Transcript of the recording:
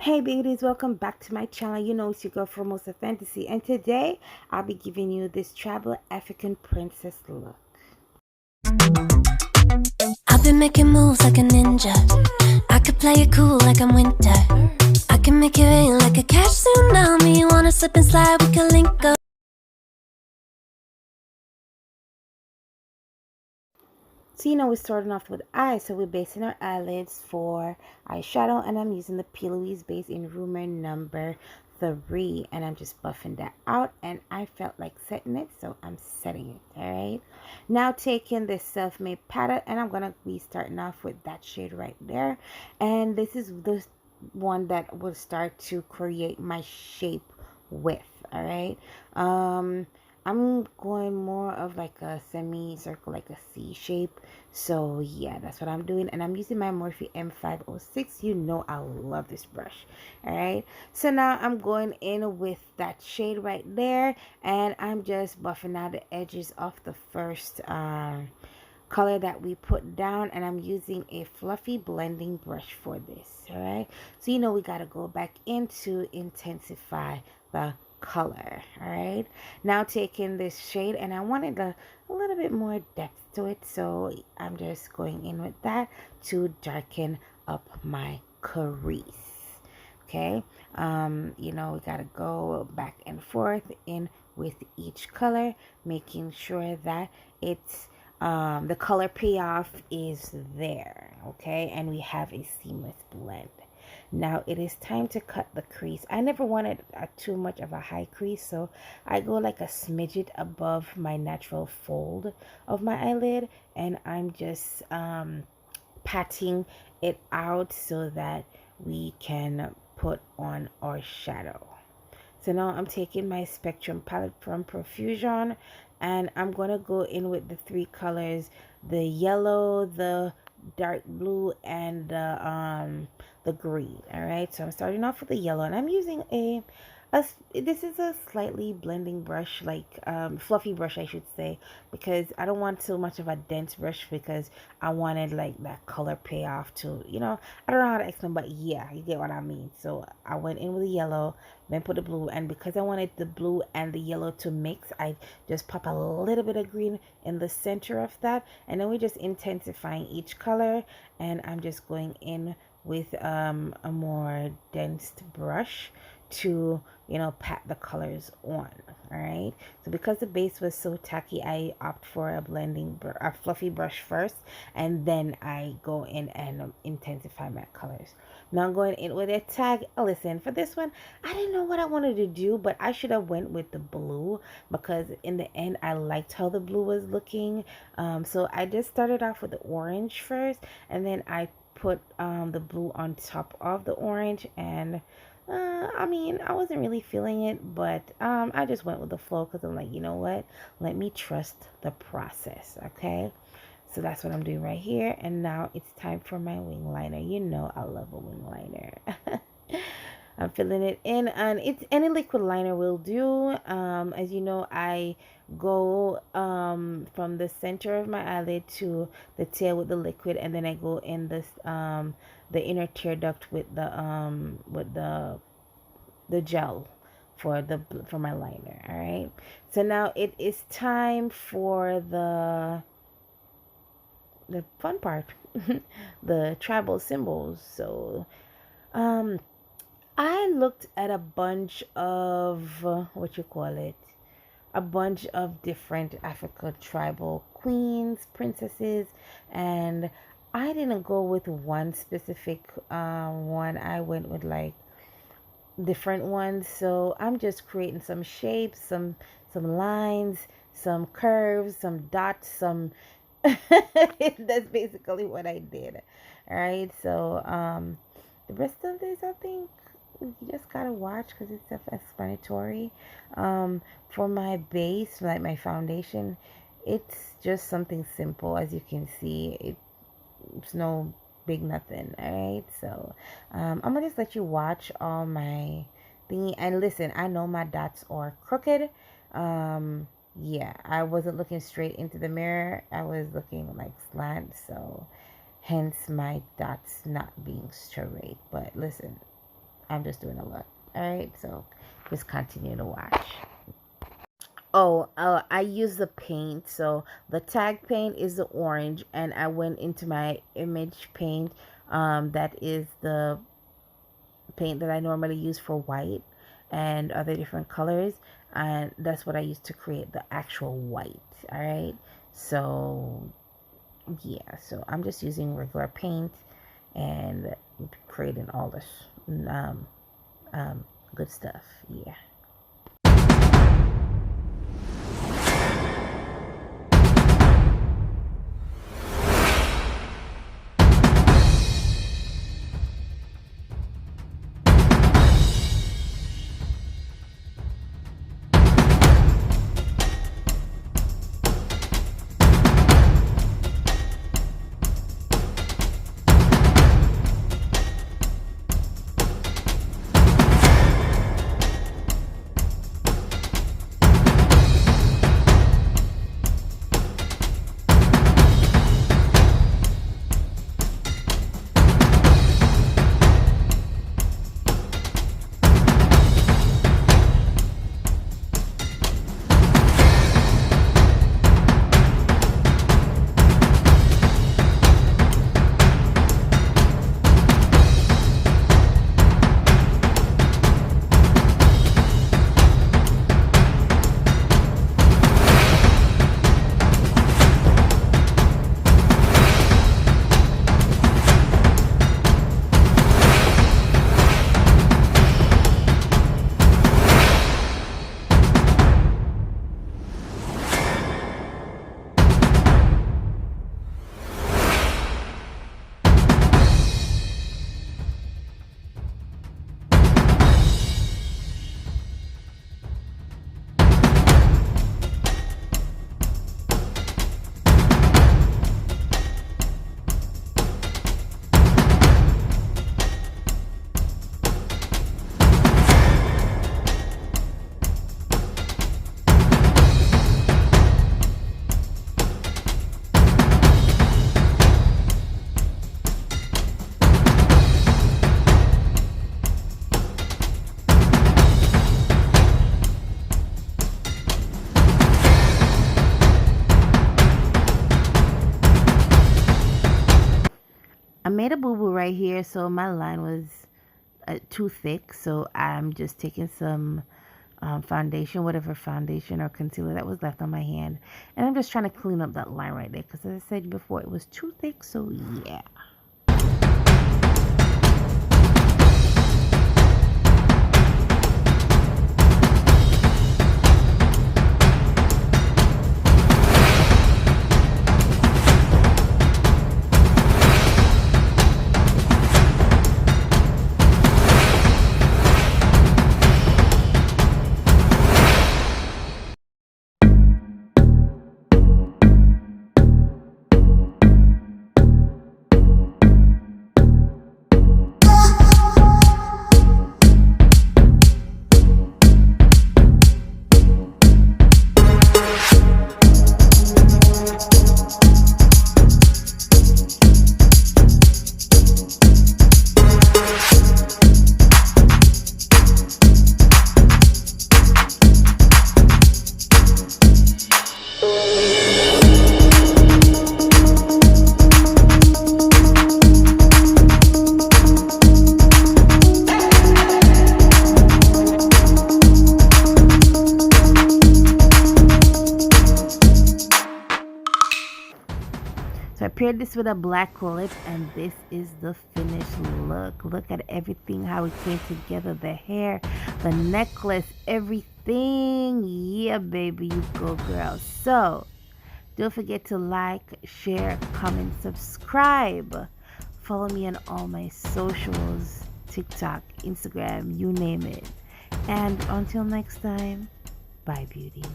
Hey beauties, welcome back to my channel. You know it's your girl Formosafantasy, and today I'll be giving you this tribal African princess look. I've been making moves like a ninja. I could play it cool like I'm winter. I can make it rain like a cash tsunami. Wanna slip and slide, we can link up. So you know we're starting off with eyes, so we're basing our eyelids for eyeshadow, and I'm using the P. Louise base in Rumor number 3, and I'm just buffing that out, and I felt like setting it, so I'm setting it. All right, now taking this self-made palette, and I'm gonna be starting off with that shade right there, and this is the one that will start to create my shape with. All right, I'm going more of like a semicircle, like a C shape. So yeah, that's what I'm doing. And I'm using my Morphe M506. You know I love this brush. All right. So now I'm going in with that shade right there. And I'm just buffing out the edges of the first color that we put down, and I'm using a fluffy blending brush for this. All right, so you know we got to go back in to intensify the color. All right, now taking this shade, and I wanted a little bit more depth to it, so I'm just going in with that to darken up my crease. Okay, you know we got to go back and forth in with each color, making sure that it's the color payoff is there. Okay, and we have a seamless blend. Now it is time to cut the crease. I never wanted too much of a high crease, so I go like a smidget above my natural fold of my eyelid, and I'm just patting it out so that we can put on our shadow. So now I'm taking my Spectrum palette from Profusion, and I'm going to go in with the three colors, the yellow, the dark blue, and the green. All right, so I'm starting off with the yellow, and I'm using this is a slightly blending brush, like fluffy brush I should say, because I don't want too much of a dense brush, because I wanted like that color payoff to, I don't know how to explain, but yeah, you get what I mean. So I went in with the yellow, then put the blue, and because I wanted the blue and the yellow to mix, I just pop a little bit of green in the center of that, and then we're just intensifying each color. And I'm just going in with a more dense brush to pat the colors on. All right, so because the base was so tacky, I opt for a fluffy brush first, and then I go in and intensify my colors. Now I'm going in with a tag. Listen, for this one I didn't know what I wanted to do, but I should have went with the blue, because in the end I liked how the blue was looking. So I just started off with the orange first, and then I put the blue on top of the orange. And I mean, I wasn't really feeling it, but I just went with the flow, because I'm like, you know what? Let me trust the process, okay? So that's what I'm doing right here. And now it's time for my wing liner. You know I love a wing liner. I'm filling it in, and it's any liquid liner will do. As you know, I go from the center of my eyelid to the tail with the liquid, and then I go in this the inner tear duct with the gel for my liner. All right, so now it is time for the fun part, the tribal symbols. So um I looked at a bunch of what you call it, a bunch of different Africa tribal queens, princesses, and I didn't go with one specific one. I went with like different ones. So I'm just creating some shapes, some lines, some curves, some dots, some that's basically what I did. All right. So the rest of this, I think you just gotta watch, because it's self-explanatory. For my base, like my foundation, it's just something simple. As you can see, it's no big nothing. All right, so I'm gonna just let you watch all my thingy. And listen, I know my dots are crooked. Yeah, I wasn't looking straight into the mirror, I was looking like slant, so hence my dots not being straight. But listen, I'm just doing a look. All right, so just continue to watch. Oh, I use the paint. So the tag paint is the orange, and I went into my image paint. That is the paint that I normally use for white and other different colors, and that's what I use to create the actual white. All right, so yeah, so I'm just using regular paint and creating all this um, good stuff. Yeah. I made a boo-boo right here, so my line was too thick, so I'm just taking some foundation, whatever foundation or concealer that was left on my hand, and I'm just trying to clean up that line right there, because as I said before, it was too thick, so yeah. So I paired this with a black lip, and this is the finished look. Look at everything, how it came together. The hair, the necklace, everything. Yeah, baby, you go, girl. So don't forget to like, share, comment, subscribe. Follow me on all my socials, TikTok, Instagram, you name it. And until next time, bye, beauties.